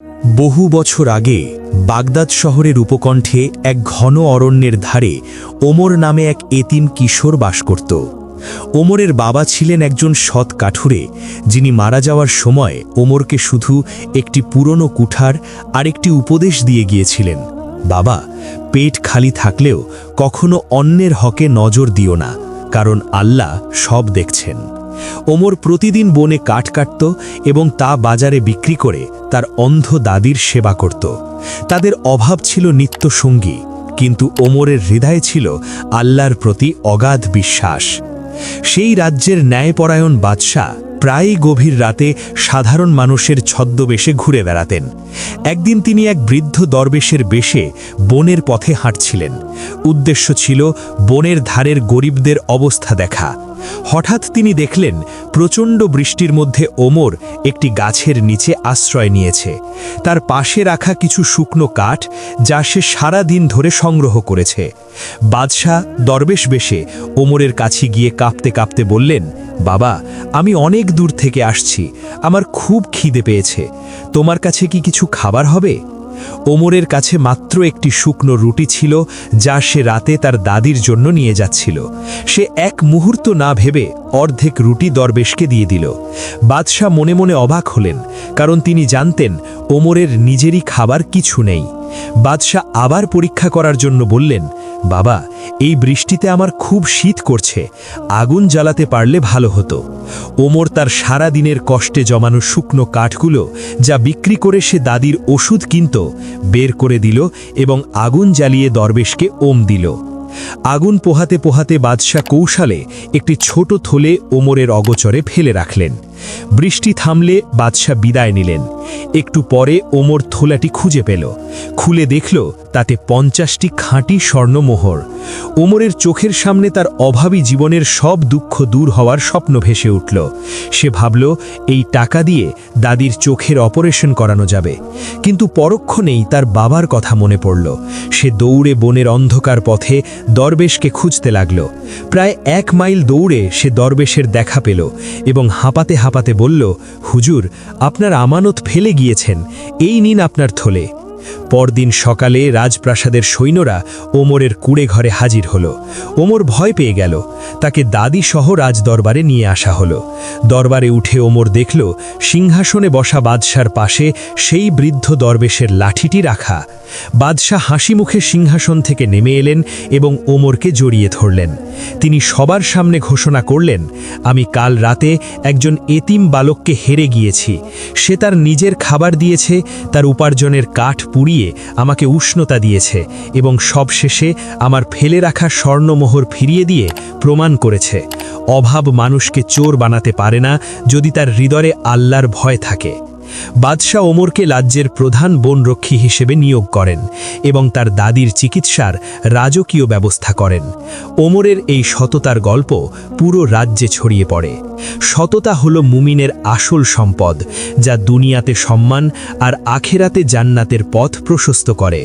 বহু বছর আগে বাগদাদ শহরের উপকণ্ঠে এক ঘন অরণ্যের ধারে ওমর নামে এক এতিম কিশোর বাস করত। ওমরের বাবা ছিলেন একজন সৎ কাঠুরে, যিনি মারা যাওয়ার সময় ওমরকে শুধু একটি পুরনো কুঠার আর একটি উপদেশ দিয়ে গিয়েছিলেন, বাবা, পেট খালি থাকলেও কখনো অন্যের হকে নজর দিও না, কারণ আল্লাহ সব দেখছেন। ওমর প্রতিদিন বনে কাঠ কাটত এবং তা বাজারে বিক্রি করে তার অন্ধ দাদির সেবা করত। তাদের অভাব ছিল নিত্য সঙ্গী, কিন্তু ওমরের হৃদয়ে ছিল আল্লাহর প্রতি অগাধ বিশ্বাস। সেই রাজ্যের ন্যায়পরায়ণ বাদশাহ প্রায়ই গভীর রাতে সাধারণ মানুষের ছদ্মবেশে ঘুরে বেড়াতেন। একদিন তিনি এক বৃদ্ধ দরবেশের বেশে বনের পথে হাঁটছিলেন। উদ্দেশ্য ছিল বনের ধারের গরিবদের অবস্থা দেখা। হঠাৎ তিনি দেখলেন প্রচণ্ড বৃষ্টির মধ্যে ওমর একটি গাছের নিচে আশ্রয় নিয়েছে। তার পাশে রাখা কিছু শুকনো কাঠ, যা সে সারা দিন ধরে সংগ্রহ করেছে। বাদশাহ দরবেশ বেশে ওমরের কাছে গিয়ে কাঁপতে কাঁপতে বললেন, বাবা, আমি অনেক দূর থেকে আসছি, আমার খুব খিদে পেয়েছে, তোমার কাছে কি কিছু খাবার হবে? ওমরের কাছে মাত্র একটি শুকনো রুটি ছিল, যা সে রাতে তার দাদির জন্য নিয়ে যাচ্ছিল। সে এক মুহূর্ত না ভেবে অর্ধেক রুটি দরবেশকে দিয়ে দিল। বাদশাহ মনে মনে অবাক হলেন, কারণ তিনি জানতেন ওমরের নিজেরই খাবার কিছু নেই। বাদশাহ আবার পরীক্ষা করার জন্য বললেন, বাবা, এই বৃষ্টিতে আমার খুব শীত করছে, আগুন জ্বালাতে পারলে ভালো হতো। ওমর তার সারা দিনের কষ্টে জমানো শুকনো কাঠগুলো, যা বিক্রি করে সে দাদির ওষুধ কিনত, বের করে দিল এবং আগুন জ্বালিয়ে দরবেশকে ওম দিল। আগুন পোহাতে পোহাতে বাদশাহ কৌশলে একটি ছোট থলে ওমরের অগোচরে ফেলে রাখলেন। বৃষ্টি থামলে বাদশাহ বিদায় নিলেন। একটু পরে ওমর থলাটি খুঁজে পেল। খুলে দেখল তাতে 50টি খাঁটি স্বর্ণমোহর। ওমরের চোখের সামনে তার অভাবী জীবনের সব দুঃখ দূর হওয়ার স্বপ্ন ভেসে উঠল। সে ভাবল, এই টাকা দিয়ে দাদির চোখের অপারেশন করানো যাবে। কিন্তু পরক্ষণেই তার বাবার কথা মনে পড়ল। সে দৌড়ে বনের অন্ধকার পথে দরবেশকে খুঁজতে লাগল। প্রায় 1 মাইল দৌড়ে সে দরবেশের দেখা পেল এবং হাঁপাতে হাঁপাতে বলল, হুজুর, আপনার আমানত ফেলে গিয়েছেন, এই নিন আপনার থলে। পরদিন সকালে রাজপ্রাসাদের সৈন্যরা ওমরের কুড়ে ঘরে হাজির হল। ওমর ভয় পেয়ে গেল। তাকে দাদি সহ রাজদরবারে নিয়ে আসা হলো। দরবারে উঠে ওমর দেখল সিংহাসনে বসা বাদশার পাশে সেই বৃদ্ধ দরবেশের লাঠিটি রাখা। বাদশাহ হাসি মুখে সিংহাসন থেকে নেমে এলেন এবং ওমরকে জড়িয়ে ধরলেন। তিনি সবার সামনে ঘোষণা করলেন, আমি কাল রাতে একজন এতিম বালককে হেরে গিয়েছি। সে তার নিজের খাবার দিয়েছে, তার উপার্জনের কাঠ পুড়িয়ে আমাকে উষ্ণতা দিয়েছে এবং সবশেষে আমার ফেলে রাখা স্বর্ণমোহর ফিরিয়ে দিয়ে প্রমাণ করেছে, অভাব মানুষকে চোর বানাতে পারে না যদি তার হৃদয়ে আল্লাহর ভয় থাকে। বাদশাহ ওমরকে রাজ্যের প্রধান বনরক্ষী হিসেবে নিয়োগ করেন এবং তার দাদির চিকিৎসার রাজকীয় ব্যবস্থা করেন। ওমরের এই সততার গল্প পুরো রাজ্যে ছড়িয়ে পড়ে। সততা হলো মুমিনের আসল সম্পদ, যা দুনিয়াতে সম্মান আর আখেরাতে জান্নাতের পথ প্রশস্ত করে।